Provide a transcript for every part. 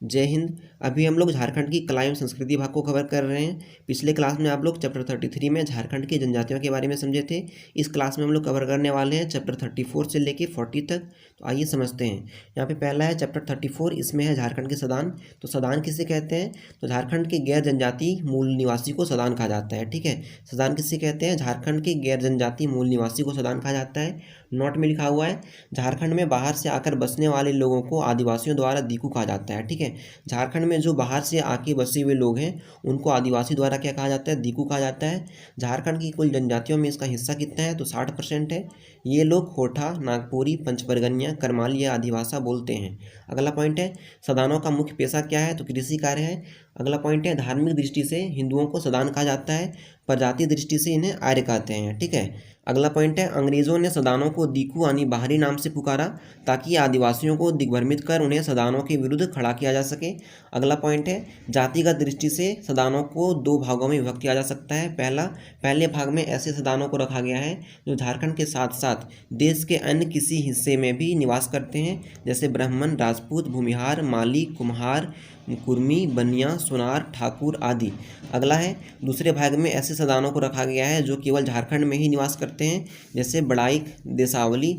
जय हिंद। अभी हम लोग झारखंड की कला एवं संस्कृति भाग को कवर कर रहे हैं। पिछले क्लास में आप लोग चैप्टर 33 में झारखंड की जनजातियों के बारे में समझे थे। इस क्लास में हम लोग कवर करने वाले हैं चैप्टर 34 से लेके 40 तक। तो आइए समझते हैं। यहाँ पे पहला है चैप्टर 34, इसमें है झारखंड के सदान। तो सदान किसे कहते हैं? तो झारखंड के गैर जनजाति मूल निवासी को सदान कहा जाता है। ठीक है, सदान किसे कहते हैं? झारखंड के गैर जनजाति मूल निवासी को सदान कहा जाता है। नोट में लिखा हुआ है, झारखंड में बाहर से आकर बसने वाले लोगों को आदिवासियों द्वारा दीकू कहा जाता है। ठीक है, झारखंड में जो बाहर से आके बसे हुए लोग हैं उनको आदिवासी द्वारा क्या कहा जाता है? दीकू कहा जाता है। झारखंड की कुल जनजातियों में इसका हिस्सा कितना है? तो 60% है। ये लोग होठा, नागपुरी, पंचपरगनिया, करमाली या आदिभाषा बोलते हैं। अगला पॉइंट है, सदानों का मुख्य पेशा क्या है? तो कृषि कार्य है। अगला पॉइंट है, धार्मिक दृष्टि से हिंदुओं को सदान कहा जाता है, प्रजाति दृष्टि से इन्हें आर्य कहते हैं। ठीक है, अगला पॉइंट है, अंग्रेजों ने सदानों को दीकू यानी बाहरी नाम से पुकारा ताकि आदिवासियों को दिग्भ्रमित कर उन्हें सदानों के विरुद्ध खड़ा किया जा सके। अगला पॉइंट है, जातिगत दृष्टि से सदानों को दो भागों में विभक्त किया जा सकता है। पहले भाग में ऐसे सदानों को रखा गया है जो झारखंड के साथ साथ देश के अन्य किसी हिस्से में भी निवास करते हैं, जैसे ब्राह्मण, राजपूत, भूमिहार, माली, कुम्हार, कुर्मी, बनिया, सोनार, ठाकुर आदि। अगला है, दूसरे भाग में ऐसे सदानों को रखा गया है जो केवल झारखंड में ही निवास करते हैं, जैसे बड़ाइक, देसावली,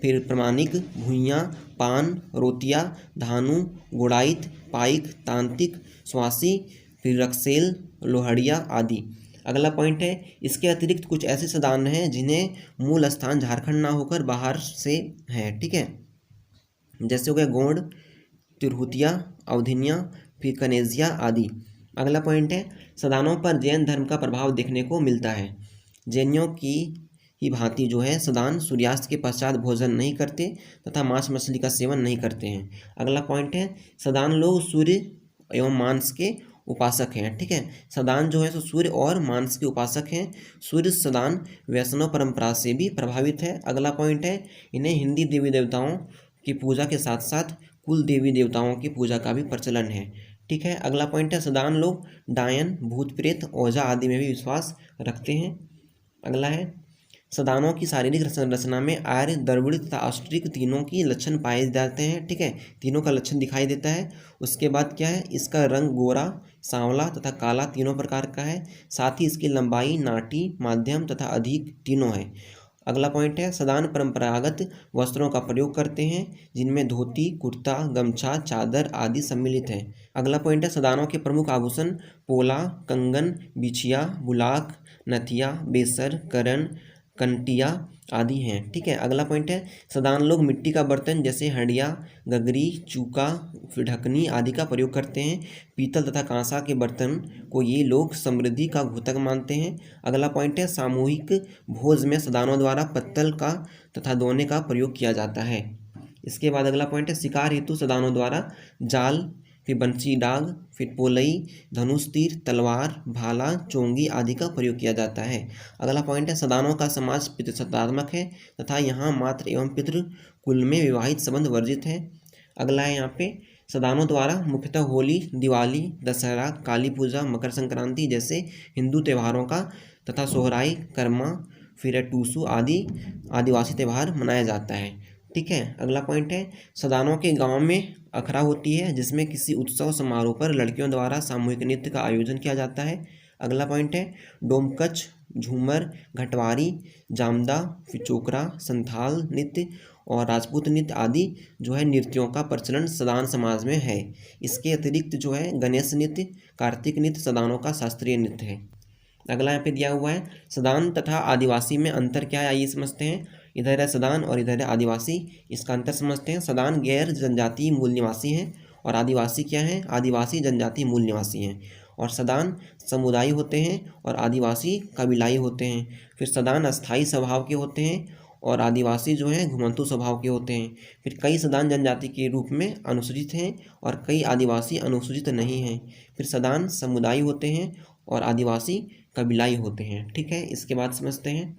फिर प्रमाणिक, भूइयाँ, पान, रोतिया, धानु, गुड़ाइत, पाइक, तांत्रिक, स्वासी, फिर रक्सेल, लोहड़िया आदि। अगला पॉइंट है, इसके अतिरिक्त कुछ ऐसे सदान हैं जिन्हें मूल स्थान झारखंड ना होकर बाहर से है। ठीक है, जैसे हो गया गोंड, तिरहुतिया, अवधिनिया, फिर कनेजिया आदि। अगला पॉइंट है, सदानों पर जैन धर्म का प्रभाव देखने को मिलता है। जैनियों की ही भांति जो है सदान सूर्यास्त के पश्चात भोजन नहीं करते तथा मांस मछली का सेवन नहीं करते हैं। अगला पॉइंट है, सदान लोग सूर्य एवं मांस के उपासक हैं। ठीक है, सदान जो है सो सूर्य और मांस के उपासक हैं। सूर्य सदान वैष्णव परंपरा से भी प्रभावित है। अगला पॉइंट है, इन्हें हिंदी देवी देवताओं की पूजा के साथ साथ कुल देवी देवताओं की पूजा का भी प्रचलन है। ठीक है, अगला पॉइंट है, सदान लोग डायन, भूत प्रेत, ओझा आदि में भी विश्वास रखते हैं। अगला है, सदानों की शारीरिक संरचना में आर्य, द्रविड़ तथा ऑस्ट्रिक तीनों की लक्षण पाए जाते हैं। ठीक है, तीनों का लक्षण दिखाई देता है। उसके बाद क्या है, इसका रंग गोरा, सांवला तथा काला तीनों प्रकार का है। साथ ही इसकी लंबाई नाटी, माध्यम तथा अधिक तीनों है। अगला पॉइंट है, सदान परंपरागत वस्त्रों का प्रयोग करते हैं जिनमें धोती, कुर्ता, गमछा, चादर आदि सम्मिलित हैं। अगला पॉइंट है, सदानों के प्रमुख आभूषण पोला, कंगन, बिछिया, बुलाक, नथिया, बेसर, करण, कंटिया आदि हैं। ठीक है, अगला पॉइंट है, सदान लोग मिट्टी का बर्तन जैसे हंडिया, गगरी, चूका, फिर ढकनी आदि का प्रयोग करते हैं। पीतल तथा कांसा के बर्तन को ये लोग समृद्धि का घोतक मानते हैं। अगला पॉइंट है, सामूहिक भोज में सदानों द्वारा पत्तल का तथा दोने का प्रयोग किया जाता है। इसके बाद अगला पॉइंट है, शिकार हेतु सदानों द्वारा जाल, फिर बंसी डाग, फिर पोलई, धनुष तीर, तलवार, भाला, चोंगी आदि का प्रयोग किया जाता है। अगला पॉइंट है, सदानों का समाज पितृसत्तात्मक है तथा यहाँ मातृ एवं पितृ कुल में विवाहित संबंध वर्जित है। अगला है यहाँ पे, सदानों द्वारा मुख्यतः होली, दिवाली, दशहरा, काली पूजा, मकर संक्रांति जैसे हिंदू त्योहारों का तथा सोहराई, कर्मा, फिर टूसू आदि आदिवासी त्यौहार मनाया जाता है। ठीक है, अगला पॉइंट है, सदानों के गांव में अखड़ा होती है जिसमें किसी उत्सव समारोह पर लड़कियों द्वारा सामूहिक नृत्य का आयोजन किया जाता है। अगला पॉइंट है, डोमकच, झूमर, घटवारी, जामदा, फिर चोकरा, संथाल नृत्य और राजपूत नृत्य आदि जो है नृत्यों का प्रचलन सदान समाज में है। इसके अतिरिक्त जो है गणेश नृत्य, कार्तिक नृत्य सदानों का शास्त्रीय नृत्य है। अगला यहाँ पे दिया हुआ है, सदान तथा आदिवासी में अंतर क्या है आइए समझते हैं। इधर है सदान और इधर है आदिवासी। इसका अंतर समझते हैं। सदान गैर जनजातीय मूल निवासी हैं और आदिवासी क्या हैं? आदिवासी जनजातीय मूल निवासी हैं। और सदान समुदाय होते हैं और आदिवासी कबीलाई होते हैं। फिर सदान अस्थायी स्वभाव के होते हैं और आदिवासी जो हैं घुमंतु स्वभाव के होते हैं। फिर कई सदान जनजाति के रूप में अनुसूचित हैं और कई आदिवासी अनुसूचित नहीं हैं। फिर सदान समुदाय होते हैं और आदिवासी कबीलाई होते हैं। ठीक है, इसके बाद समझते हैं।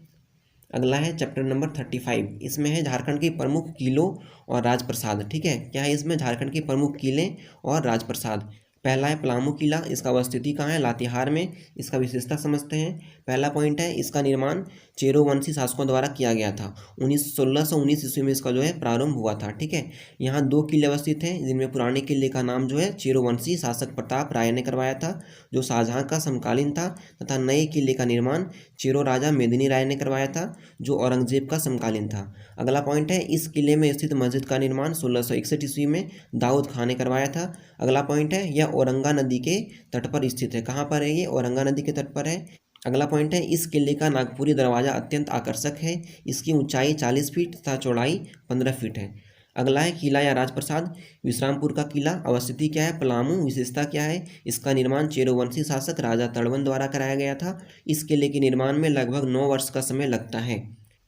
अगला है चैप्टर नंबर 35। इसमें है झारखंड के प्रमुख किलों और राजप्रसाद। ठीक है, क्या है इसमें? झारखंड के प्रमुख किले और राजप्रसाद। पहला है पलामू किला, इसका अवस्थिति कहाँ है? लातेहार में। इसका विशेषता समझते हैं। पहला पॉइंट है, इसका निर्माण चेरो वंशी शासकों द्वारा किया गया था। 1619 ईस्वी में इसका जो है प्रारंभ हुआ था। ठीक है, यहाँ 2 किले अवस्थित हैं, जिनमें पुराने किले का नाम जो है चेरो वंशी शासक प्रताप राय ने करवाया था, जो शाहजहाँ का समकालीन था, तथा नए किले का निर्माण चेरो राजा मेदिनी राय ने करवाया था, जो औरंगजेब का समकालीन था। अगला पॉइंट है, इस किले में स्थित मस्जिद का निर्माण 1661 ईस्वी में दाऊद खान ने करवाया था। अगला पॉइंट है, यह औरंगा नदी के तट पर स्थित है। कहाँ पर है ये? औरंगा नदी के तट पर है। अगला पॉइंट है, इस किले का नागपुरी दरवाजा अत्यंत आकर्षक है। इसकी ऊंचाई 40 फीट तथा चौड़ाई 15 फीट है। अगला है किला या राजप्रसाद, विश्रामपुर का किला। अवस्थिति क्या है? पलामू। विशेषता क्या है? इसका निर्माण चेरोवंशी शासक राजा तड़वन द्वारा कराया गया था। इस किले के निर्माण में लगभग 9 वर्ष का समय लगता है।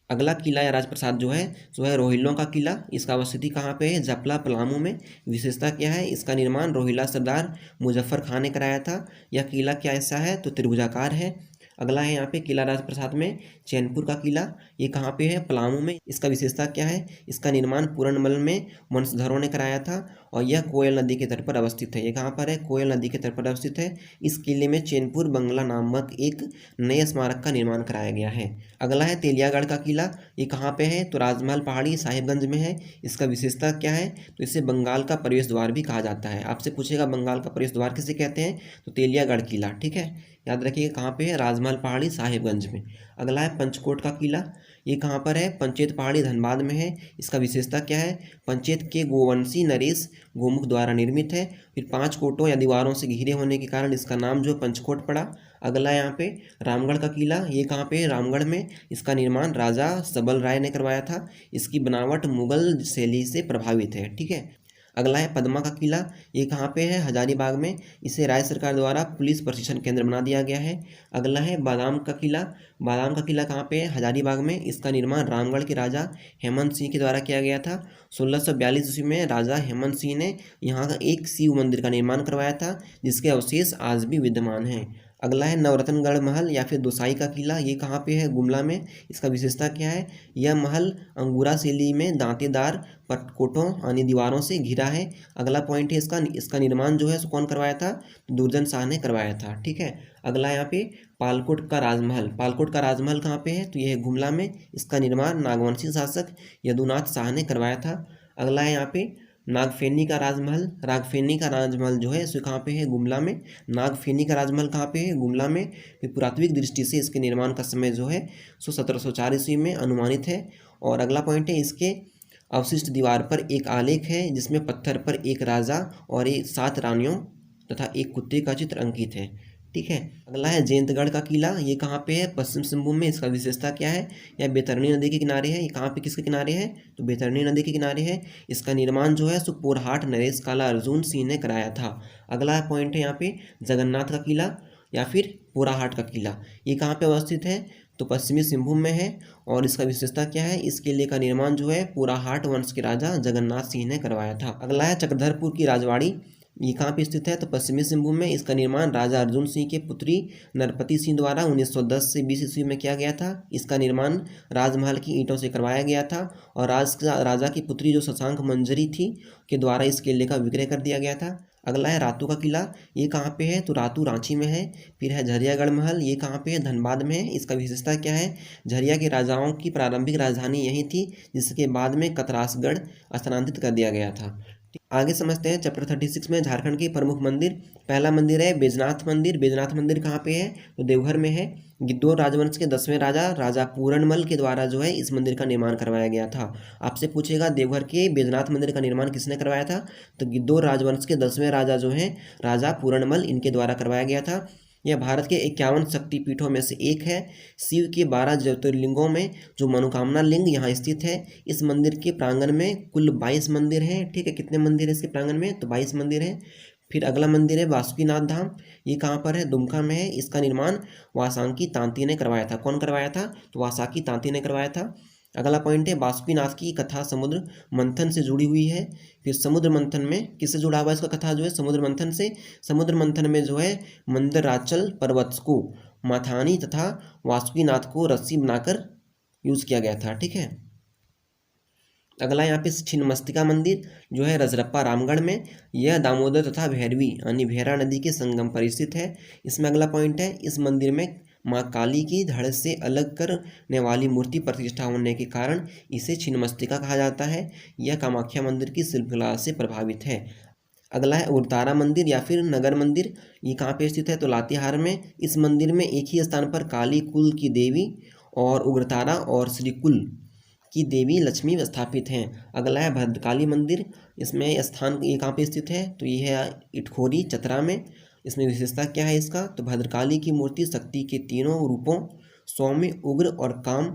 अगला किला या राजप्रसाद जो है रोहिल्लों का किला। इसका अवस्थिति कहाँ पे है? जपला, पलामू में। विशेषता क्या है? इसका निर्माण रोहिल्ला सरदार मुजफ्फर खान ने कराया था। यह किला क्या ऐसा है? तो त्रिभुजाकार है। अगला है यहाँ पे किला राजप्रसाद में चैनपुर का किला। ये कहाँ पे है? पलामू में। इसका विशेषता क्या है? इसका निर्माण पूरनमल में वंशधरों ने कराया था और यह कोयल नदी के तट पर अवस्थित है। ये कहाँ पर है? कोयल नदी के तट पर अवस्थित है। इस किले में चैनपुर बंगला नामक एक नए स्मारक का निर्माण कराया गया है। अगला है तेलियागढ़ का किला। ये कहाँ पे है? तो राजमहल पहाड़ी साहिबगंज में है। इसका विशेषता क्या है? तो इसे बंगाल का प्रवेश द्वार भी कहा जाता है। आपसे पूछेगा बंगाल का प्रवेश द्वार किसे कहते हैं? तो तेलियागढ़ किला। ठीक है, याद रखिएगा कहाँ पे है? राजमहल पहाड़ी साहिबगंज में। अगला है पंचकोट का किला। ये कहाँ पर है? पंचेत पहाड़ी धनबाद में है। इसका विशेषता क्या है? पंचेत के गोवंशी नरेश गोमुख द्वारा निर्मित है। फिर 5 कोटों या दीवारों से घिरे होने के कारण इसका नाम जो पंचकोट पड़ा। अगला यहाँ पे रामगढ़ का किला। ये कहाँ पे है? रामगढ़ में। इसका निर्माण राजा सबल राय ने करवाया था। इसकी बनावट मुगल शैली से प्रभावित है। ठीक है, अगला है पद्मा का किला। ये कहाँ पे है? हजारीबाग में। इसे राज्य सरकार द्वारा पुलिस प्रशिक्षण केंद्र बना दिया गया है। अगला है बादाम का किला। बादाम का किला कहाँ पे है? हजारीबाग में। इसका निर्माण रामगढ़ के राजा हेमंत सिंह के द्वारा किया गया था। 1642 ईस्वी में राजा हेमंत सिंह ने यहाँ का एक शिव मंदिर का निर्माण करवाया था, जिसके अवशेष आज भी विद्यमान हैं। अगला है नवरत्नगढ़ महल या फिर दोसाई का किला। ये कहाँ पे है? गुमला में। इसका विशेषता क्या है? यह महल अंगूरा शैली में दांतेदार पटकोटों यानी दीवारों से घिरा है। अगला पॉइंट है इसका निर्माण जो है सो कौन करवाया था? दुर्जन शाह ने करवाया था। ठीक है, अगला यहाँ पे पालकोट का राजमहल। पालकोट का राजमहल कहाँ पे है? तो यह है गुमला में। इसका निर्माण नागवंशी शासक यदुनाथ शाह ने करवाया था। अगला है यहाँ पे नागफेनी का राजमहल। नागफेनी का राजमहल जो है सो कहाँ पे है? गुमला में। नागफेनी का राजमहल कहाँ पे है? गुमला में। फिर पुरातात्विक दृष्टि से इसके निर्माण का समय जो है सो 1704 ईस्वी में अनुमानित है। और अगला पॉइंट है, इसके अवशिष्ट दीवार पर एक आलेख है, जिसमें पत्थर पर एक राजा और 7 रानियों तथा एक कुत्ते का चित्र अंकित है। ठीक है, अगला है जयंतगढ़ का किला। ये कहाँ पे है? पश्चिम सिंहभूम में। इसका विशेषता क्या है? यह बैतरणी नदी के किनारे है। ये कहाँ पे किसके किनारे है? तो बैतरणी नदी के किनारे है। इसका निर्माण जो है सो पोरहाट नरेश काला अर्जुन सिंह ने कराया था। अगला पॉइंट है यहाँ पे जगन्नाथ का किला या फिर पोराहाट का किला। ये कहाँ पे अवस्थित है? तो पश्चिमी सिंहभूम में है। और इसका विशेषता क्या है? इस किले का निर्माण जो है पोराहाट वंश के राजा जगन्नाथ सिंह ने करवाया था। अगला है चक्रधरपुर की राजवाड़ी। ये कहाँ पे स्थित है? तो पश्चिमी सिंहभूम में। इसका निर्माण राजा अर्जुन सिंह के पुत्री नरपति सिंह द्वारा 1910 से 20 ईस्वी में किया गया था। इसका निर्माण राजमहल की ईंटों से करवाया गया था और राजा की पुत्री जो शशांक मंजरी थी के द्वारा इस किले का विक्रय कर दिया गया था। अगला है रातू का किला। ये कहाँ पे है? तो रातू रांची में है। फिर है झरियागढ़ महल। ये कहाँ पे है? धनबाद में है। इसका विशेषता क्या है? झरिया के राजाओं की प्रारंभिक राजधानी यही थी, जिसके बाद में कतरासगढ़ स्थानांतरित कर दिया गया था। आगे समझते हैं चैप्टर 36 में झारखंड के प्रमुख मंदिर। पहला मंदिर है बैजनाथ मंदिर। बैजनाथ मंदिर कहाँ पे है? तो देवघर में है। गिद्धौर राजवंश के 10वें राजा पूरनमल के द्वारा जो है इस मंदिर का निर्माण करवाया गया था। आपसे पूछेगा देवघर के बैजनाथ मंदिर का निर्माण किसने करवाया था? तो गिद्धौर राजवंश के 10वें राजा जो हैं राजा पूरनमल, इनके द्वारा करवाया गया था। यह भारत के 51 शक्तिपीठों में से एक है। शिव के 12 ज्योतिर्लिंगों में जो मनोकामना लिंग यहाँ स्थित है। इस मंदिर के प्रांगण में कुल 22 मंदिर हैं। ठीक है, कितने मंदिर है इसके प्रांगण में? तो 22 मंदिर हैं। फिर अगला मंदिर है वासुकीनाथ धाम। ये कहाँ पर है? दुमका में है। इसका निर्माण वासांकी तांती ने करवाया था। कौन करवाया था? तो वासाकी तांती ने करवाया था। अगला पॉइंट है वासुकीनाथ की कथा समुद्र मंथन से जुड़ी हुई है। फिर समुद्र मंथन में किससे जुड़ा हुआ है इसका कथा जो है? समुद्र मंथन से। समुद्र मंथन में जो है मंदराचल पर्वत को माथानी तथा वासुकीनाथ को रस्सी बनाकर यूज किया गया था। ठीक है, अगला यहाँ पे छिन्नमस्तिका मंदिर जो है रजरप्पा रामगढ़ में, यह दामोदर तथा भैरवी यानी भैरा नदी के संगम पर स्थित है। इसमें अगला पॉइंट है, इस मंदिर में माँ काली की धड़ से अलग करने वाली मूर्ति प्रतिष्ठा होने के कारण इसे छिन्नमस्तिका कहा जाता है। यह कामाख्या मंदिर की शिल्पकला से प्रभावित है। अगला है उग्रतारा मंदिर या फिर नगर मंदिर, ये कहाँ पे स्थित है तो लातेहार में। इस मंदिर में एक ही स्थान पर काली कुल की देवी और उग्रतारा और श्रीकुल की देवी लक्ष्मी स्थापित हैं। अगला है भद्रकाली मंदिर, इसमें स्थान ये कहाँ पे स्थित है तो ये है इटखोरी चतरा में। इसमें विशेषता क्या है इसका तो भद्रकाली की मूर्ति शक्ति के तीनों रूपों सौम्य, उग्र और काम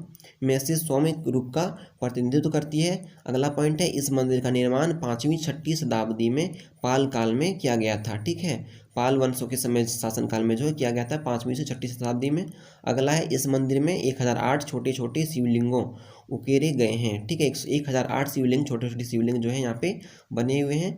में से सौम्य रूप का प्रतिनिधित्व करती है। अगला पॉइंट है, इस मंदिर का निर्माण 5वीं-6वीं शताब्दी में पाल काल में किया गया था। ठीक है, पाल वंशों के समय शासनकाल में जो है किया गया था 5वीं से 6वीं शताब्दी में। अगला है, इस मंदिर में 1008 छोटे छोटे शिवलिंगों उकेरे गए हैं। ठीक है, 1008 शिवलिंग, छोटे छोटे शिवलिंग जो है यहाँ पे बने हुए हैं।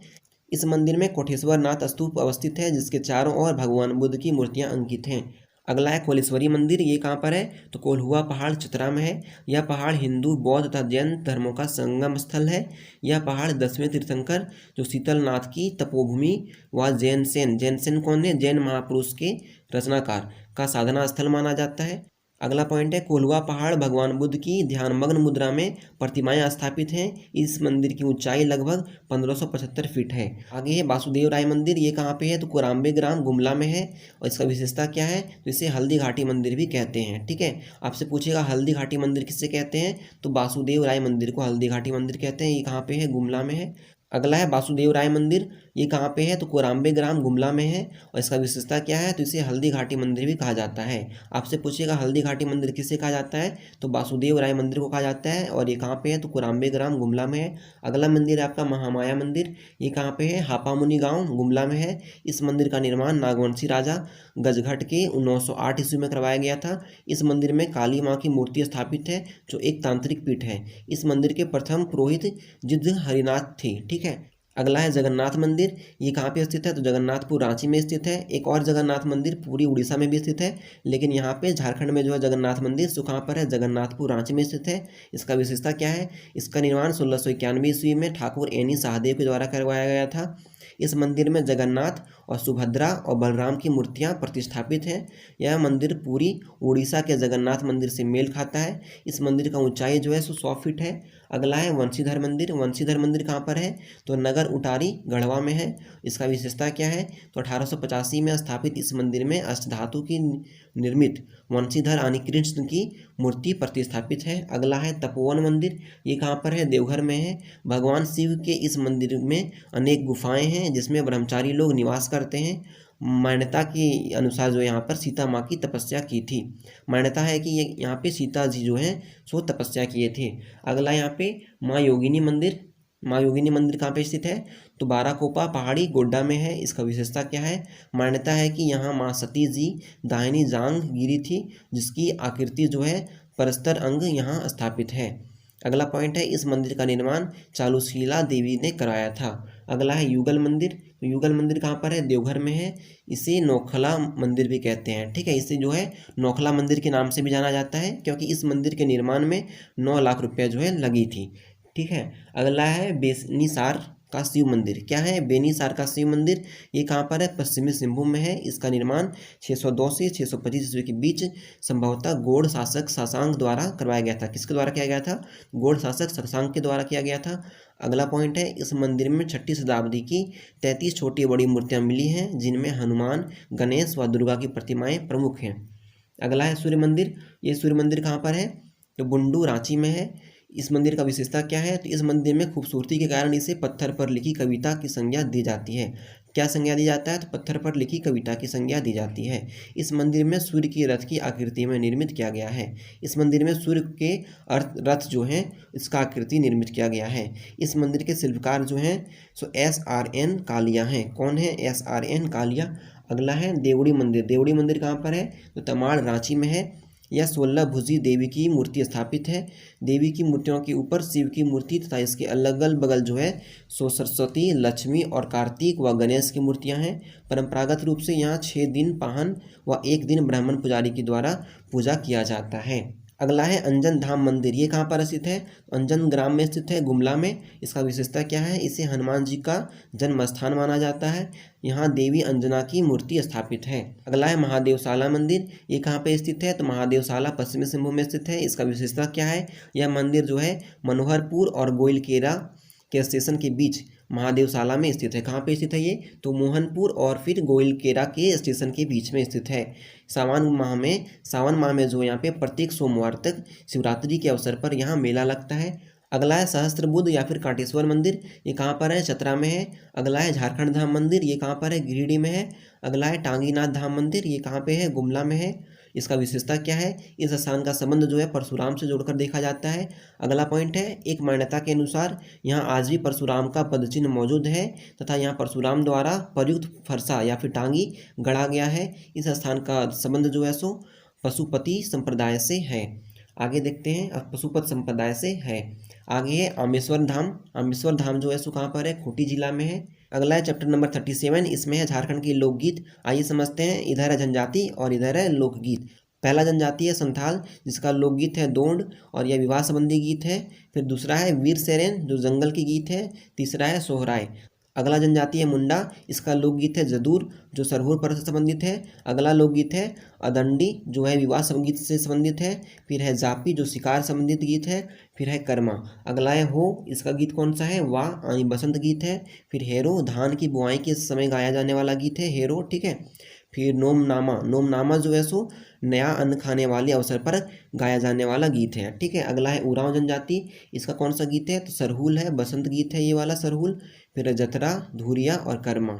इस मंदिर में कोटेश्वर नाथ स्तूप अवस्थित है, जिसके चारों ओर भगवान बुद्ध की मूर्तियां अंकित हैं। अगला है कोलेश्वरी मंदिर, ये कहाँ पर है तो कोल्हुआ पहाड़ चतरा में है। यह पहाड़ हिंदू, बौद्ध तथा जैन धर्मों का संगम स्थल है। यह पहाड़ 10वें तीर्थंकर जो शीतलनाथ की तपोभूमि व जैनसेन कौन है, जैन महापुरुष के रचनाकार का साधना स्थल माना जाता है। अगला पॉइंट है, कोल्हुआ पहाड़ भगवान बुद्ध की ध्यानमग्न मुद्रा में प्रतिमाएं स्थापित हैं। इस मंदिर की ऊंचाई लगभग 1575 फीट है। आगे है वासुदेव राय मंदिर, ये कहाँ पे है तो कोराम्बे ग्राम गुमला में है। और इसका विशेषता क्या है तो इसे हल्दी घाटी मंदिर भी कहते हैं। ठीक है, आपसे पूछेगा हल्दी घाटी मंदिर किससे कहते हैं तो वासुदेव राय मंदिर को हल्दी घाटी मंदिर कहते हैं। ये कहाँ पे है, गुमला में है। अगला है वासुदेव राय मंदिर, ये कहाँ पे है तो कोराम्बे ग्राम गुमला में है। और इसका विशेषता क्या है तो इसे हल्दी घाटी मंदिर भी कहा जाता है। आपसे पूछेगा हल्दी घाटी मंदिर किसे कहा जाता है तो वासुदेव राय मंदिर को कहा जाता है। और ये कहाँ पे है तो कोराम्बे ग्राम गुमला में है। अगला मंदिर है आपका महामाया मंदिर, ये कहाँ पे है हापामुनि गाँव गुमला में है। इस मंदिर का निर्माण नागवंशी राजा गजघट के 908 ईस्वी में करवाया गया था। इस मंदिर में काली माँ की मूर्ति स्थापित है जो एक तांत्रिक पीठ है। इस मंदिर के प्रथम पुरोहित जिद्द हरिनाथ थे। ठीक है, अगला है जगन्नाथ मंदिर, ये कहाँ पे स्थित है तो जगन्नाथपुर रांची में स्थित है। एक और जगन्नाथ मंदिर पूरी उड़ीसा में भी स्थित है, लेकिन यहाँ पे झारखंड में जो है जगन्नाथ मंदिर सो कहाँ पर है जगन्नाथपुर रांची में स्थित है। इसका विशेषता क्या है, इसका निर्माण 1691 ईस्वी में ठाकुर एनी शाहदेव के द्वारा करवाया गया था। इस मंदिर में जगन्नाथ और सुभद्रा और बलराम की मूर्तियां प्रतिष्ठापित हैं। यह मंदिर पूरी उड़ीसा के जगन्नाथ मंदिर से मेल खाता है। इस मंदिर का ऊंचाई जो है 100 फीट है। अगला है वंशीधर मंदिर, वंशीधर मंदिर कहाँ पर है तो नगर उटारी गढ़वा में है। इसका विशेषता क्या है तो 1885 में स्थापित इस मंदिर में अष्टधातु की निर्मित वंशीधर यानी कृष्ण की मूर्ति प्रतिष्ठापित है। अगला है तपोवन मंदिर, ये कहाँ पर है देवघर में है। भगवान शिव के इस मंदिर में अनेक गुफाएं हैं जिसमें ब्रह्मचारी लोग निवास करते हैं। मान्यता के अनुसार जो यहाँ पर सीता माँ की तपस्या की थी। मान्यता है कि ये यहाँ पे सीता जी जो हैं सो तपस्या किए थे। अगला यहाँ पे माँ योगिनी मंदिर, माँ योगिनी मंदिर कहाँ पे स्थित है तो बाराकोपा पहाड़ी गोड्डा में है। इसका विशेषता क्या है, मान्यता है कि यहाँ माँ सती जी दाहिनी जांघ गिरी थी, जिसकी आकृति जो है परस्तर अंग यहाँ स्थापित है। अगला पॉइंट है, इस मंदिर का निर्माण चालुशीला देवी ने कराया था। अगला है युगल मंदिर, तो युगल मंदिर कहाँ पर है देवघर में है। इसे नौखला मंदिर भी कहते हैं। ठीक है, इसे जो है नौखला मंदिर के नाम से भी जाना जाता है क्योंकि इस मंदिर के निर्माण में 9 लाख रुपये जो है लगी थी। ठीक है, अगला है बेनीसार का शिव मंदिर, क्या है बेनीसार का शिव मंदिर, ये कहाँ पर है पश्चिमी सिंहभूम में है। इसका निर्माण 602 से 625 ईस्वी के बीच संभवतः गौड़ शासक शशांक द्वारा करवाया गया था। किसके द्वारा किया गया था, गौड़ शासक शशांक के द्वारा किया गया था। अगला पॉइंट है, इस मंदिर में 6ठी शताब्दी की 33 छोटी बड़ी मूर्तियाँ मिली हैं जिनमें हनुमान, गणेश व दुर्गा की प्रतिमाएँ प्रमुख हैं। अगला है सूर्य मंदिर, ये सूर्य मंदिर कहाँ पर है तो बुंडू रांची में है। इस मंदिर का विशेषता क्या है तो इस मंदिर में खूबसूरती के कारण इसे पत्थर पर लिखी कविता की संज्ञा दी जाती है। क्या संज्ञा दी जाता है तो पत्थर पर लिखी कविता की संज्ञा दी जाती है। इस मंदिर में सूर्य की रथ की आकृति में निर्मित किया गया है। इस मंदिर में सूर्य के रथ जो हैं इसका आकृति निर्मित किया गया है। इस मंदिर के शिल्पकार जो हैं सो SRN कालिया हैं। कौन है SRN कालिया। अगला है देवड़ी मंदिर, देवड़ी मंदिर कहाँ पर है तो तमाड़ रांची में है। यह 16 भुजी देवी की मूर्ति स्थापित है। देवी की मूर्तियों के ऊपर शिव की मूर्ति तथा इसके अगल बगल जो है सो सरस्वती, लक्ष्मी और कार्तिक व गणेश की मूर्तियां हैं। परंपरागत रूप से यहाँ 6 दिन पाहन व 1 दिन ब्राह्मण पुजारी के द्वारा पूजा किया जाता है। अगला है अंजन धाम मंदिर, ये कहाँ पर स्थित है? अंजन ग्राम में स्थित है, गुमला में। इसका विशेषता क्या है? इसे हनुमान जी का जन्म स्थान माना जाता है। यहाँ देवी अंजना की मूर्ति स्थापित है। अगला है महादेवशाला मंदिर, ये कहाँ पे स्थित है? तो महादेवशाला पश्चिमी सिंहभूम में स्थित है। इसका विशेषता क्या है? यह मंदिर जो है मनोहरपुर और गोइलकेरा के स्टेशन के बीच महादेवशाला में स्थित है। कहाँ पे स्थित है ये? तो मोहनपुर और फिर गोइलकेरा के स्टेशन के बीच में स्थित है। सावन माह में जो यहाँ पे प्रत्येक सोमवार तक शिवरात्रि के अवसर पर यहाँ मेला लगता है। अगला है सहस्त्रबुद्ध या फिर कांटेश्वर मंदिर, ये कहाँ पर है? चतरा में है। अगला है झारखंड धाम मंदिर, ये कहाँ पर है? गिरिडीह में है। अगला है टांगीनाथ धाम मंदिर, ये कहाँ पे है? गुमला में है। इसका विशेषता क्या है? इस स्थान का संबंध जो है परशुराम से जोड़कर देखा जाता है। अगला पॉइंट है, एक मान्यता के अनुसार यहाँ आज भी परशुराम का पदचिन्ह मौजूद है तथा यहाँ परशुराम द्वारा प्रयुक्त फरसा या फिर टांगी गढ़ा गया है। इस स्थान का संबंध जो है सो पशुपति संप्रदाय से है। आगे देखते हैं, पशुपत संप्रदाय से है। आगे है आमेश्वर धाम। आमेश्वर धाम जो है सो कहाँ पर है? खूंटी जिला में है। अगला है चैप्टर नंबर 37, इसमें है झारखंड की लोकगीत। आइए समझते हैं, इधर है जनजाति और इधर है लोकगीत। पहला जनजाति है संथाल, जिसका लोकगीत है दोंड और यह विवाह संबंधी गीत है। फिर दूसरा है वीर सेरेन, जो जंगल की गीत है। तीसरा है सोहराय। अगला जनजाति है मुंडा, इसका लोकगीत है जदूर, जो सरहुल पर्व से संबंधित है। अगला लोकगीत है अदंडी, जो है विवाह संगीत से संबंधित है। फिर है जापी, जो शिकार संबंधित गीत है। फिर है कर्मा। अगला है हो, इसका गीत कौन सा है? वाह यानी बसंत गीत है। फिर हेरो, धान की बुआई के समय गाया जाने वाला गीत है हेरो, ठीक है। फिर नोमनामा, नोमनामा जो है सो नया अन्न खाने वाले अवसर पर गाया जाने वाला गीत है, ठीक है। अगला है उरांव जनजाति, इसका कौन सा गीत है? तो सरहुल है, बसंत गीत है ये वाला सरहुल। फिर जतरा, धुरिया और कर्मा।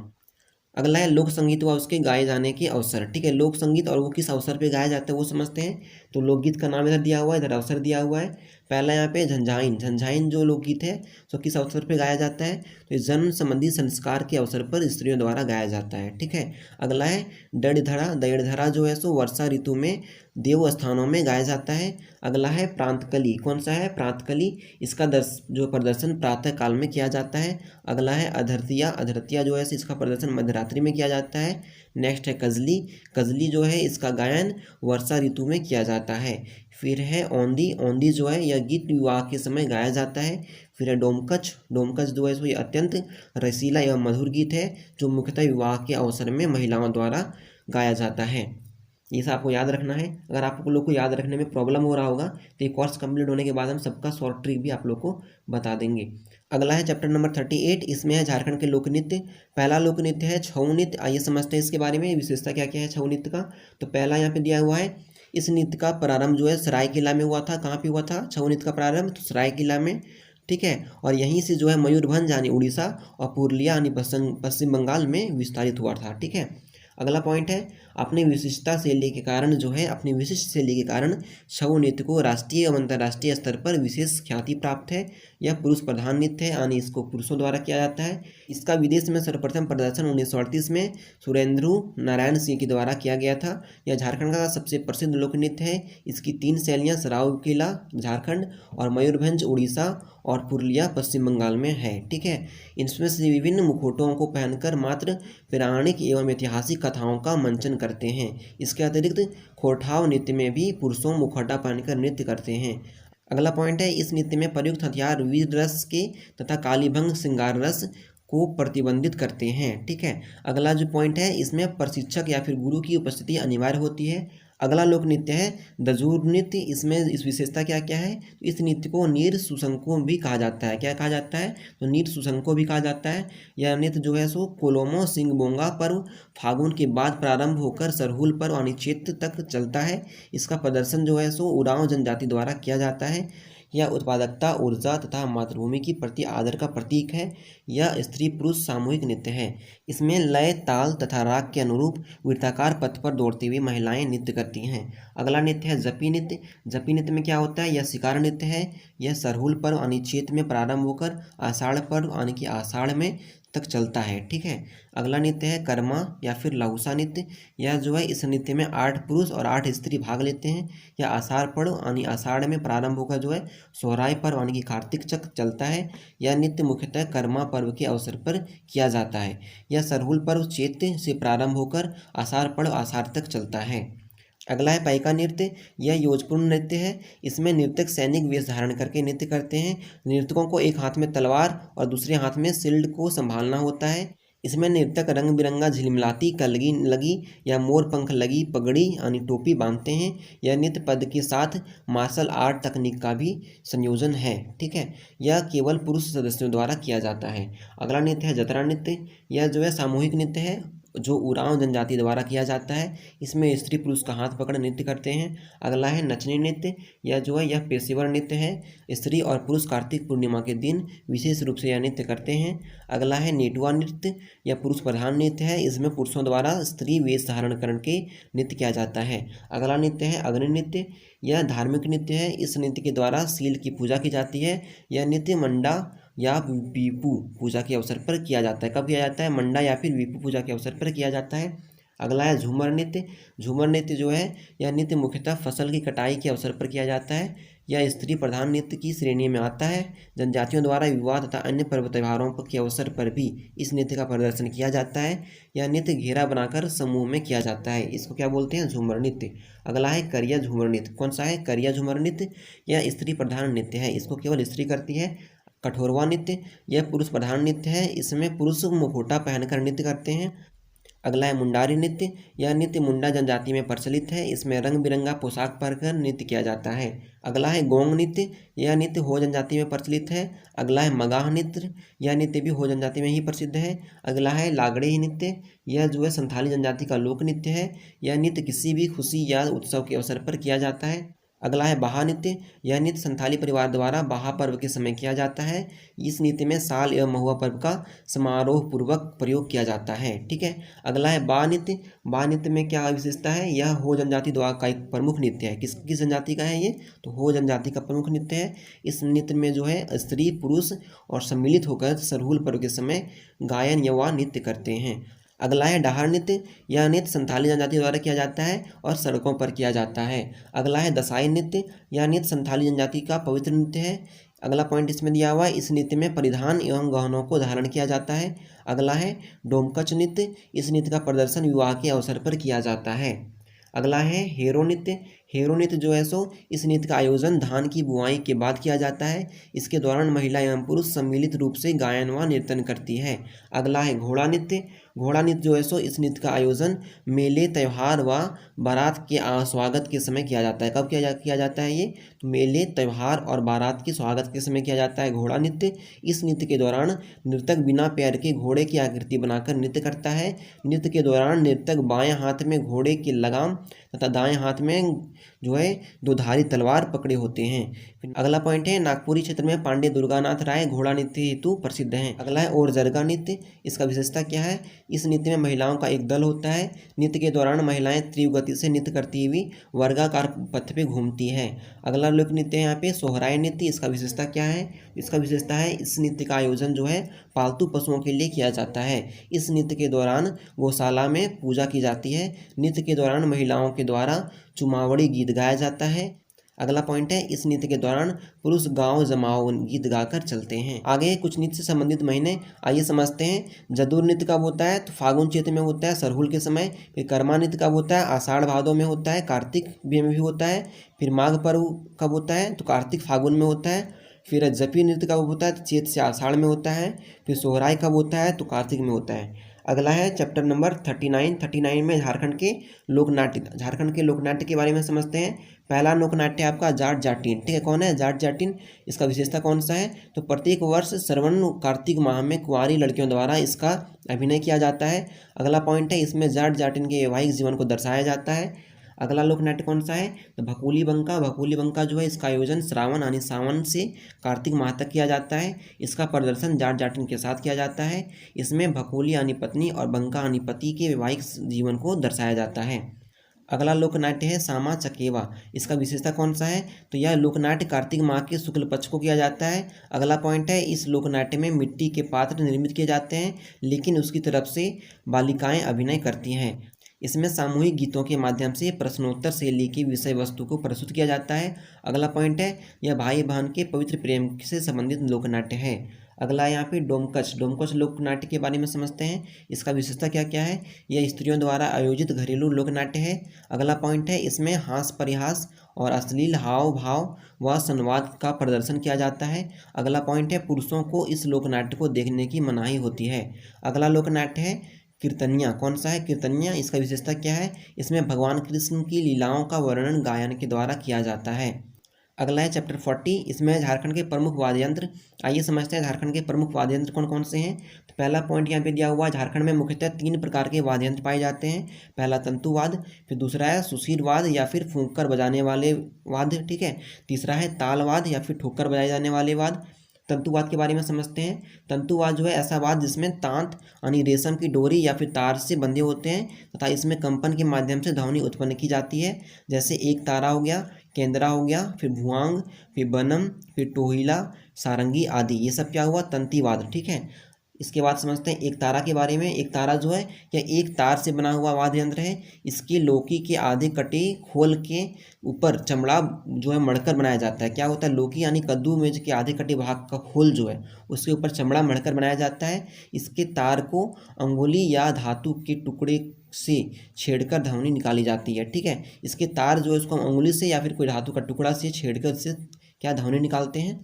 अगला है लोक संगीत व उसके गाए जाने के अवसर, ठीक है। लोक संगीत और वो किस अवसर पे गाया जाता है वो समझते हैं। तो लोकगीत का नाम इधर दिया हुआ है, इधर अवसर दिया हुआ है। पहला यहाँ पे झंझाइन, झंझाइन जो लोकगीत है तो किस अवसर पे गाया जाता है? तो जन्म संबंधी संस्कार के अवसर पर स्त्रियों द्वारा गाया जाता है, ठीक है। अगला है दड़धरा, दड़धरा जो है सो वर्षा ऋतु में देव स्थानों में गाया जाता है। अगला है प्रांतकली, कौन सा है? प्रांतकली, इसका जो प्रदर्शन प्रातः काल में किया जाता है। अगला है अधरतिया, अधरतिया जो है इसका प्रदर्शन मध्यरात्रि में किया जाता है। नेक्स्ट है कजली, कजली जो है इसका गायन वर्षा ऋतु में किया जाता है। फिर है औंधी, औंधी जो है यह गीत विवाह के समय गाया जाता है। फिर है डोमकच, डोमकच जो है सो ये अत्यंत रसीला एवं मधुर गीत है जो मुख्यतः विवाह के अवसर में महिलाओं द्वारा गाया जाता है। ये सब आपको याद रखना है। अगर आप लोग को याद रखने में प्रॉब्लम हो रहा होगा तो ये कोर्स कंप्लीट होने के बाद हम सबका शॉर्ट ट्रिक भी आप लोग को बता देंगे। अगला है चैप्टर नंबर 38, इसमें है झारखंड के लोक नृत्य। पहला लोक नृत्य है छऊ नृत्य। आइए समझते हैं इसके बारे में, विशेषता क्या क्या है छऊ नृत्य का। तो पहला यहाँ पे दिया हुआ है, इस नृत्य का प्रारंभ जो है सरायकेला में हुआ था। कहाँ पे हुआ था छऊ नृत्य का प्रारंभ? तो सरायकेला में, ठीक है। और यहीं से जो है मयूरभंज यानी उड़ीसा और पुरुलिया यानी पश्चिम बंगाल में विस्तारित हुआ था, ठीक है। अगला पॉइंट है, अपनी विशिष्टता शैली के कारण जो है अपनी विशिष्ट शैली के कारण छऊ नृत्य को राष्ट्रीय एवं अंतर्राष्ट्रीय स्तर पर विशेष ख्याति प्राप्त है। यह पुरुष प्रधान नृत्य है यानी इसको पुरुषों द्वारा किया जाता है। इसका विदेश में सर्वप्रथम प्रदर्शन 1938 में सुरेंद्र नारायण सिंह के द्वारा किया गया था। यह झारखंड का सबसे प्रसिद्ध लोक नृत्य है। इसकी 3 शैलियाँ सरायकेला झारखंड और मयूरभंज उड़ीसा और पुरुलिया पश्चिम बंगाल में है, ठीक है। इनमें से विभिन्न मुखौटों को पहनकर मात्र पौराणिक एवं ऐतिहासिक कथाओं का मंचन करते हैं। इसके अतिरिक्त खोठाव नृत्य में भी पुरुषों मुखौटा पहनकर नृत्य करते हैं। अगला पॉइंट है, इस नृत्य में प्रयुक्त हथियार वीर रस के तथा कालीभंग श्रृंगार रस को प्रतिबंधित करते हैं, ठीक है। अगला जो पॉइंट है, इसमें प्रशिक्षक या फिर गुरु की उपस्थिति अनिवार्य होती है। अगला लोक नृत्य है दजूर नृत्य। इसमें इस विशेषता क्या क्या है? तो इस नृत्य को नीर सुशंको भी कहा जाता है। क्या कहा जाता है? तो नीर सुशंको भी कहा जाता है। यह नृत्य जो है सो कोलोमो सिंह बोंगा पर्व फागुन के बाद प्रारंभ होकर सरहुल पर्व यानी चैत्र तक चलता है। इसका प्रदर्शन जो है सो उरांव जनजाति द्वारा किया जाता है। यह उत्पादकता, ऊर्जा तथा मातृभूमि की प्रति आदर का प्रतीक है। यह स्त्री पुरुष सामूहिक नृत्य है। इसमें लय, ताल तथा राग के अनुरूप वृत्ताकार पथ पर दौड़ती हुई महिलाएं नृत्य करती हैं। अगला नृत्य है जपी नृत्य। जपी नृत्य में क्या होता है? यह शिकार नृत्य है। यह सरहुल पर्व यानी चैत्र में प्रारंभ होकर आषाढ़ पर्व यानी कि आषाढ़ में तक चलता है, ठीक है। अगला नृत्य है कर्मा या फिर लहुसा नृत्य। यह जो है इस नृत्य में 8 पुरुष और 8 स्त्री भाग लेते हैं। यह आषाढ़ पर्व यानी आषाढ़ में प्रारंभ होकर जो है सोहराय पर्व यानी कि कार्तिक तक चलता है। यह नृत्य मुख्यतः कर्मा पर्व के अवसर पर किया जाता है। यह सरहुल पर्व चैत्र से प्रारंभ होकर आषाढ़ पर्व आषाढ़ तक चलता है। अगला है पाइका नृत्य। यह योजपूर्ण नृत्य है। इसमें नर्तक सैनिक वेश धारण करके नृत्य करते हैं। नर्तकों को एक हाथ में तलवार और दूसरे हाथ में शील्ड को संभालना होता है। इसमें नर्तक रंग बिरंगा झिलमिलाती कलगी लगी या मोर पंख लगी पगड़ी यानी टोपी बांधते हैं। यह नृत्य पद के साथ मार्शल आर्ट तकनीक का भी संयोजन है। ठीक है, यह केवल पुरुष सदस्यों द्वारा किया जाता है। अगला नृत्य है जतरा नृत्य। यह जो है सामूहिक नृत्य है जो उरांव जनजाति द्वारा किया जाता है। इसमें स्त्री पुरुष का हाथ पकड़ नृत्य करते हैं। अगला है नचनी नृत्य। यह जो है यह पेशेवर नृत्य है। स्त्री और पुरुष कार्तिक पूर्णिमा के दिन विशेष रूप से यह नृत्य करते हैं। अगला है नेटुआ नृत्य। यह पुरुष प्रधान नृत्य है। इसमें पुरुषों द्वारा स्त्री वेश धारण करके नृत्य किया जाता है। अगला नृत्य है अग्नि नृत्य। यह धार्मिक नृत्य है। इस नृत्य के द्वारा शील की पूजा की जाती है। यह नृत्य मंडा या वीपू पूजा के अवसर पर किया जाता है। कब किया जाता है? मंडा या फिर वीपू पूजा के अवसर पर किया जाता है। अगला है झूमर नृत्य। झूमर नृत्य जो है यह नृत्य मुख्यतः फसल की कटाई के अवसर पर किया जाता है। यह स्त्री प्रधान नृत्य की श्रेणी में आता है। जनजातियों द्वारा विवाह तथा अन्य पर्व त्योहारों के अवसर पर भी इस नृत्य का प्रदर्शन किया जाता है। यह नृत्य घेरा बनाकर समूह में किया जाता है। इसको क्या बोलते हैं? झूमर नृत्य। अगला है करिया झूमर नृत्य। कौन सा है? करिया झूमर नृत्य। यह स्त्री प्रधान नृत्य है। इसको केवल स्त्री करती है। कठोरवा नृत्य। यह पुरुष प्रधान नृत्य है। इसमें पुरुष मुखौटा पहनकर नृत्य करते हैं। अगला है मुंडारी नृत्य। यह नृत्य मुंडा जनजाति में प्रचलित है। इसमें रंग बिरंगा पोशाक पहनकर नृत्य किया जाता है। अगला है गोंग नृत्य। यह नृत्य हो जनजाति में प्रचलित है। अगला है मगाह नृत्य। यह नृत्य भी हो जनजाति में ही प्रसिद्ध है। अगला है लागड़े नृत्य। यह जो है संथाली जनजाति का लोक नृत्य है। यह नृत्य किसी भी खुशी या उत्सव के अवसर पर किया जाता है। अगला है बाहा नृत्य। यह नृत्य संथाली परिवार द्वारा बाहा पर्व के समय किया जाता है। इस नृत्य में साल एवं महुआ पर्व का समारोह पूर्वक प्रयोग किया जाता है। ठीक है, अगला है बा नृत्य। बा नृत्य में क्या विशेषता है? यह हो जनजाति द्वारा का एक प्रमुख नृत्य है। किस जनजाति का है ये? तो हो जनजाति का प्रमुख नृत्य है। इस नृत्य में जो है स्त्री पुरुष और सम्मिलित होकर सरहुल पर्व के समय गायन या नृत्य करते हैं। अगला है डाहर नृत्य। यह नृत्य संथाली जनजाति द्वारा किया जाता है और सड़कों पर किया जाता है। अगला है दसाई नृत्य। यह नृत्य संथाली जनजाति का पवित्र नृत्य है। अगला पॉइंट इसमें दिया हुआ है, इस नृत्य में परिधान एवं गहनों को धारण किया जाता है। अगला है डोमकच नृत्य। इस नृत्य का प्रदर्शन विवाह के अवसर पर किया जाता है। अगला है हेरो नृत्य। हेरो नृत्य जो है सो इस नृत्य का आयोजन धान की बुआई के बाद किया जाता है। इसके दौरान महिला एवं पुरुष सम्मिलित रूप से गायन व नर्तन करती है। अगला है घोड़ा नृत्य। घोड़ा नृत्य जो है सो इस नृत्य का आयोजन मेले त्यौहार व बारात के स्वागत के समय किया जाता है। कब किया जाता है ये? तो मेले त्यौहार और बारात के स्वागत के समय किया जाता है घोड़ा नृत्य। इस नृत्य के दौरान नर्तक बिना पैर के घोड़े की आकृति बनाकर नृत्य करता है। नृत्य के दौरान नर्तक बाएं हाथ में घोड़े की लगाम तथा दाएं हाथ में जो है दोधारी तलवार पकड़े होते हैं। फिर अगला पॉइंट है नागपुरी क्षेत्र में पांडे दुर्गानाथ राय घोड़ा नृत्य हेतु प्रसिद्ध हैं। अगला है और जरगा नृत्य। इसका विशेषता क्या है? इस नृत्य में महिलाओं का एक दल होता है। नृत्य के दौरान महिलाएं तीव्र गति से नृत्य करती हुई वर्गाकार पथ पे घूमती है। अगला लोक नृत्य है यहाँ पे सोहराय नृत्य। इसका विशेषता क्या है? इसका विशेषता है इस नृत्य का आयोजन जो है पालतू पशुओं के लिए किया जाता है। इस नृत्य के दौरान गौशाला में पूजा की जाती है। नृत्य के दौरान महिलाओं के द्वारा चुमावड़ी गीत गाया जाता है। अगला पॉइंट है इस नृत्य के दौरान पुरुष गांव जमाओ गीत गाकर चलते हैं। आगे कुछ नृत्य से संबंधित महीने आइए समझते हैं। जदुर नृत्य कब होता है? तो फागुन चैत्र में होता है सरहुल के समय। फिर कर्मा नृत्य कब होता है? आषाढ़ भादों में होता है, कार्तिक में भी होता है। फिर माघ पर्व कब होता है? तो कार्तिक फागुन में होता है। फिर जपी नृत्य कब होता है? तो चैत से आषाढ़ में होता है। फिर सोहराय कब होता है? तो कार्तिक में होता है। अगला है चैप्टर नंबर 39 में झारखंड के लोकनाट्य के बारे में समझते हैं। पहला लोकनाट्य आपका जाट जाटिन। ठीक है, कौन है? जाट जाटिन। इसका विशेषता कौन सा है? तो प्रत्येक वर्ष श्रवण कार्तिक माह में कुंवारी लड़कियों द्वारा इसका अभिनय किया जाता है। अगला पॉइंट है इसमें जाट जाटिन के वैवाहिक जीवन को दर्शाया जाता है। अगला लोकनाट्य कौन सा है? तो भकूली बंका। भकूली बंका जो है इसका आयोजन श्रावण यानी सावन से कार्तिक माह तक किया जाता है। इसका प्रदर्शन जाट जाटिन के साथ किया जाता है। इसमें भकूली यानी पत्नी और बंका यानी पति के वैवाहिक जीवन को दर्शाया जाता है। अगला लोकनाट्य है सामा चकेवा। इसका विशेषता कौन सा है? तो यह लोकनाट्य कार्तिक माह के शुक्ल पक्ष को किया जाता है। अगला पॉइंट है इस लोकनाट्य में मिट्टी के पात्र निर्मित किए जाते हैं, लेकिन उसकी तरफ से बालिकाएं अभिनय करती हैं। इसमें सामूहिक गीतों के माध्यम से प्रश्नोत्तर शैली की विषय वस्तु को प्रस्तुत किया जाता है। अगला पॉइंट है यह भाई बहन के पवित्र प्रेम से संबंधित लोकनाट्य है। अगला है यहाँ पे डोमकच। डोमकच लोक नाट्य के बारे में समझते हैं। इसका विशेषता क्या क्या है? यह स्त्रियों द्वारा आयोजित घरेलू लोक नाट्य है। अगला पॉइंट है, इसमें हास परिहास और अश्लील हाव भाव व संवाद का प्रदर्शन किया जाता है। अगला पॉइंट है, पुरुषों को इस लोक नाट्य को देखने की मनाही होती है। अगला लोक नाट्य है कीर्तनिया। कौन सा है? कीर्तनिया। इसका विशेषता क्या है? इसमें भगवान कृष्ण की लीलाओं का वर्णन गायन के द्वारा किया जाता है। अगला है चैप्टर 40। इसमें झारखंड के प्रमुख वाद्य यंत्र। आइए समझते हैं झारखंड के प्रमुख वाद्य यंत्र कौन कौन से हैं। तो पहला पॉइंट यहाँ पे दिया हुआ है, झारखंड में मुख्यतः 3 प्रकार के वाद्य यंत्र पाए जाते हैं। पहला तंतुवाद, फिर दूसरा है सुशीरवाद या फिर फूंक कर बजाने वाले वाद्य, ठीक है। तीसरा है तालवाद या फिर ठोक कर बजाए जाने वाले वाद्य। तंतुवाद के बारे में समझते हैं। तंतुवाद जो है ऐसा वाद्य जिसमें तांत यानी रेशम की डोरी या फिर तार से बंधे होते हैं तथा इसमें कंपन के माध्यम से ध्वनि उत्पन्न की जाती है। जैसे एक तारा हो गया, केंद्रा हो गया, फिर भुआंग, फिर बनम, फिर टोहिला, सारंगी आदि। ये सब क्या हुआ? तंतीवाद, ठीक है। इसके बाद समझते हैं एक तारा के बारे में। एक तारा जो है यह एक तार से बना हुआ वाद्य यंत्र है। इसकी लौकी के आधे कटे खोल के ऊपर चमड़ा जो है मढ़कर बनाया जाता है। क्या होता है? लौकी यानी कद्दू में के आधे कटे भाग का खोल जो है उसके ऊपर चमड़ा मढ़कर बनाया जाता है। इसके तार को अंगुली या धातु के टुकड़े से छेड़कर ध्वनि निकाली जाती है, ठीक है। इसके तार जो है उसको हम अंगुली से या फिर कोई धातु का टुकड़ा से छेड़कर इससे क्या ध्वनि निकालते हैं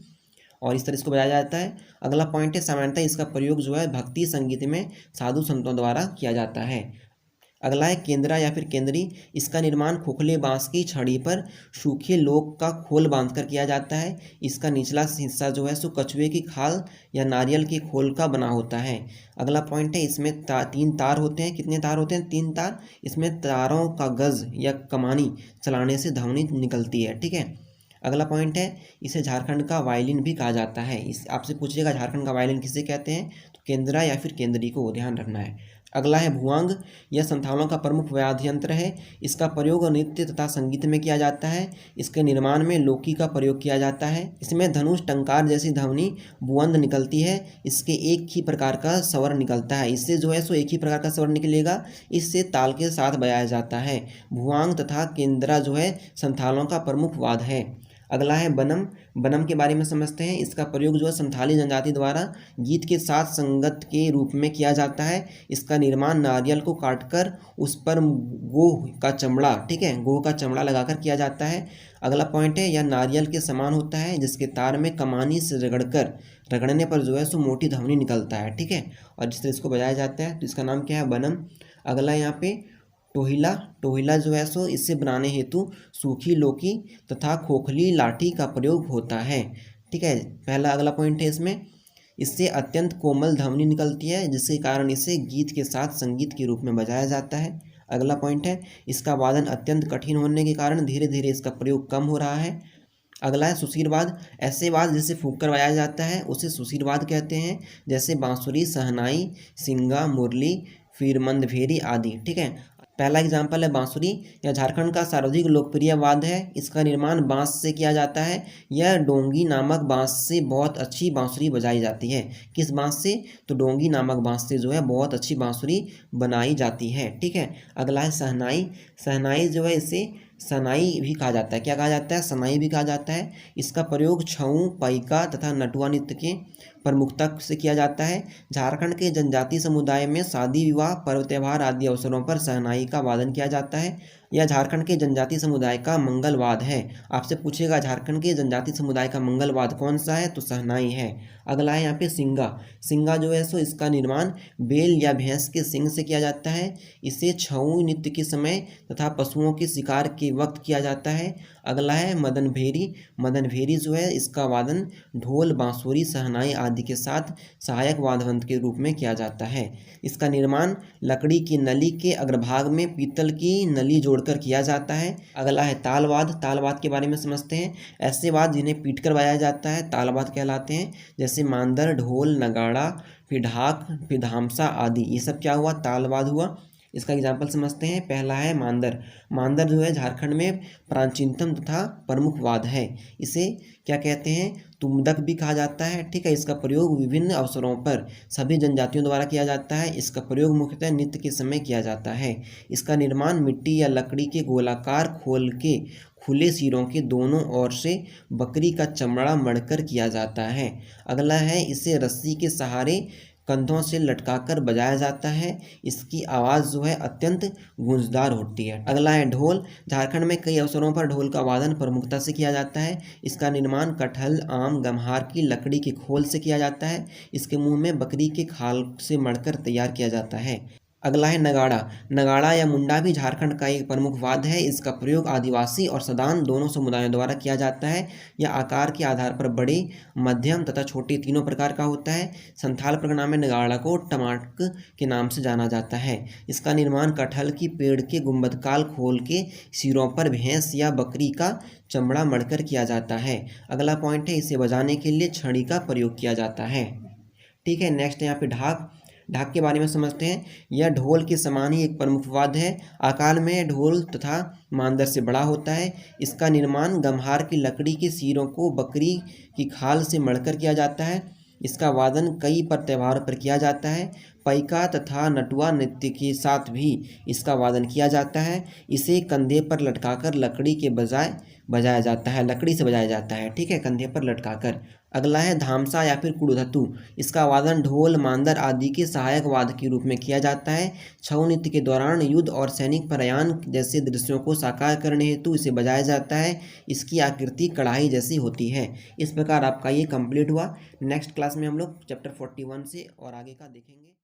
और इस तरह इसको बजाया जाता है। अगला पॉइंट है, सामान्यतः इसका प्रयोग जो है भक्ति संगीत में साधु संतों द्वारा किया जाता है। अगला है केंद्रा या फिर केंद्री। इसका निर्माण खोखले बांस की छड़ी पर सूखे लोक का खोल बांधकर किया जाता है। इसका निचला हिस्सा जो है सो कछुए की खाल या नारियल के खोल का बना होता है। अगला पॉइंट है, इसमें 3 तार होते हैं। कितने तार होते हैं? 3 तार। इसमें तारों का गज या कमानी चलाने से ध्वनि निकलती है, ठीक है। अगला पॉइंट है, इसे झारखंड का वायलिन भी कहा जाता है। इस आपसे पूछिएगा झारखंड का वायलिन किसे कहते हैं, तो केंद्रा या फिर केंद्री को ध्यान रखना है। अगला है भुआंग। यह संथालों का प्रमुख वाद्य यंत्र है। इसका प्रयोग नृत्य तथा संगीत में किया जाता है। इसके निर्माण में लौकी का प्रयोग किया जाता है। इसमें धनुष टंकार जैसी ध्वनि बुलंद निकलती है। इसके एक ही प्रकार का स्वर निकलता है। इससे जो है सो एक ही प्रकार का स्वर निकलेगा। इससे ताल के साथ बजाया जाता है। भुआंग तथा केंद्रा जो है संथालों का प्रमुख वाद्य है। अगला है बनम। बनम के बारे में समझते हैं। इसका प्रयोग जो है संथाली जनजाति द्वारा गीत के साथ संगत के रूप में किया जाता है। इसका निर्माण नारियल को काटकर उस पर गोह का चमड़ा, ठीक है, गोह का चमड़ा लगाकर किया जाता है। अगला पॉइंट है, यह नारियल के समान होता है जिसके तार में कमानी से रगड़ने पर जो है सो मोटी ध्वनि निकलता है, ठीक है, और जिससे इसको बजाया जाता है। तो इसका नाम क्या है? बनम। अगला यहाँ पे टोहिला। टोहिला जो है सो इससे बनाने हेतु सूखी लौकी तथा खोखली लाठी का प्रयोग होता है, ठीक है। पहला अगला पॉइंट है, इसमें इससे अत्यंत कोमल ध्वनि निकलती है जिसके कारण इसे गीत के साथ संगीत के रूप में बजाया जाता है। अगला पॉइंट है, इसका वादन अत्यंत कठिन होने के कारण धीरे धीरे इसका प्रयोग कम हो रहा है। अगला है सुशीरवाद। ऐसे वाद्य जिसे फूंक कर बजाया जाता है उसे सुशीरवाद कहते हैं। जैसे बांसुरी, सहनाई, सिंगा, मुरली, फिर मंदभेरी आदि, ठीक है। पहला एग्जाम्पल है बांसुरी। यह झारखंड का सर्वाधिक लोकप्रिय वाद्य है। इसका निर्माण बांस से किया जाता है। यह डोंगी नामक बांस से बहुत अच्छी बांसुरी बजाई जाती है। किस बांस से? तो डोंगी नामक बांस से जो है बहुत अच्छी बांसुरी बनाई जाती है, ठीक है। अगला है सहनाई। सहनाई जो है इसे सनाई भी कहा जाता है। क्या कहा जाता है? सनाई भी कहा जाता है। इसका प्रयोग छऊ, पाइका तथा नटुआ नृत्य के प्रमुखता से किया जाता है। झारखंड के जनजातीय समुदाय में शादी विवाह, पर्व त्यौहार आदि अवसरों पर सहनाई का वादन किया जाता है। यह झारखंड के जनजातीय समुदाय का मंगलवाद है। आपसे पूछेगा झारखंड के जनजातीय समुदाय का मंगलवाद कौन सा है, तो सहनाई है। अगला है यहाँ पे सिंगा। सिंगा जो है सो इसका निर्माण बैल या भैंस के सींग से किया जाता है। इसे छऊ नृत्य के समय तथा पशुओं के शिकार के वक्त किया जाता है। अगला है मदन भेरी। मदन भेरी जो है इसका वादन ढोल, बांसुरी, सहनाई आदि के साथ सहायक वाद्ययंत्र के रूप में किया जाता है। इसका निर्माण लकड़ी की नली के अग्रभाग में पीतल की नली जोड़कर किया जाता है। अगला है तालवाद। तालवाद के बारे में समझते हैं। ऐसे वाद्य जिन्हें पीटकर बजाया जाता है तालवाद कहलाते हैं। जैसे मांदर, ढोल, नगाड़ा, फिर ढाक, फिर धामसा आदि। ये सब क्या हुआ? तालवाद हुआ। इसका एग्जाम्पल समझते हैं। पहला है मांदर। मांदर जो है झारखंड में प्राचीनतम तथा प्रमुख वाद्य है। इसे क्या कहते हैं, तुम्दक भी कहा जाता है। ठीक है, इसका प्रयोग विभिन्न अवसरों पर सभी जनजातियों द्वारा किया जाता है। इसका प्रयोग मुख्यतः नृत्य के समय किया जाता है। इसका निर्माण मिट्टी या लकड़ी के गोलाकार खोल के खुले सिरों के दोनों ओर से बकरी का चमड़ा मढ़कर किया जाता है। अगला है, इसे रस्सी के सहारे कंधों से लटकाकर बजाया जाता है। इसकी आवाज़ जो है अत्यंत गूंजदार होती है। अगला है ढोल। झारखंड में कई अवसरों पर ढोल का वादन प्रमुखता से किया जाता है। इसका निर्माण कटहल, आम, गम्हार की लकड़ी के खोल से किया जाता है। इसके मुंह में बकरी के खाल से मढ़कर तैयार किया जाता है। अगला है नगाड़ा। नगाड़ा या मुंडा भी झारखंड का एक प्रमुख वाद्य है। इसका प्रयोग आदिवासी और सदान दोनों समुदायों द्वारा किया जाता है। यह आकार के आधार पर बड़े, मध्यम तथा छोटे तीनों प्रकार का होता है। संथाल परगना में नगाड़ा को टमाटक के नाम से जाना जाता है। इसका निर्माण कटहल की पेड़ के गुंबदकाल खोल के सिरों पर भैंस या बकरी का चमड़ा मढ़कर किया जाता है। अगला पॉइंट है, इसे बजाने के लिए छड़ी का प्रयोग किया जाता है। ठीक है, नेक्स्ट यहाँ पे ढाक। ढाक के बारे में समझते हैं। यह ढोल के समान ही एक प्रमुख वाद्य है। आकार में ढोल तथा मांदर से बड़ा होता है। इसका निर्माण गम्हार की लकड़ी के सिरों को बकरी की खाल से मढ़कर किया जाता है। इसका वादन कई पर त्योहारों पर किया जाता है। पैका तथा नटुआ नृत्य के साथ भी इसका वादन किया जाता है। इसे कंधे पर लटकाकर लकड़ी के बजाय बजाया जाता है, लकड़ी से बजाया जाता है। ठीक है, कंधे पर लटकाकर। अगला है धामसा या फिर कुड़धतु। इसका वादन ढोल, मांदर आदि के सहायक वाद्य के रूप में किया जाता है। छऊ नृत्य के दौरान युद्ध और सैनिक प्रयाण जैसे दृश्यों को साकार करने हेतु इसे बजाया जाता है। इसकी आकृति कढ़ाई जैसी होती है। इस प्रकार आपका ये कंप्लीट हुआ। नेक्स्ट क्लास में हम लोग चैप्टर 41 से और आगे का देखेंगे।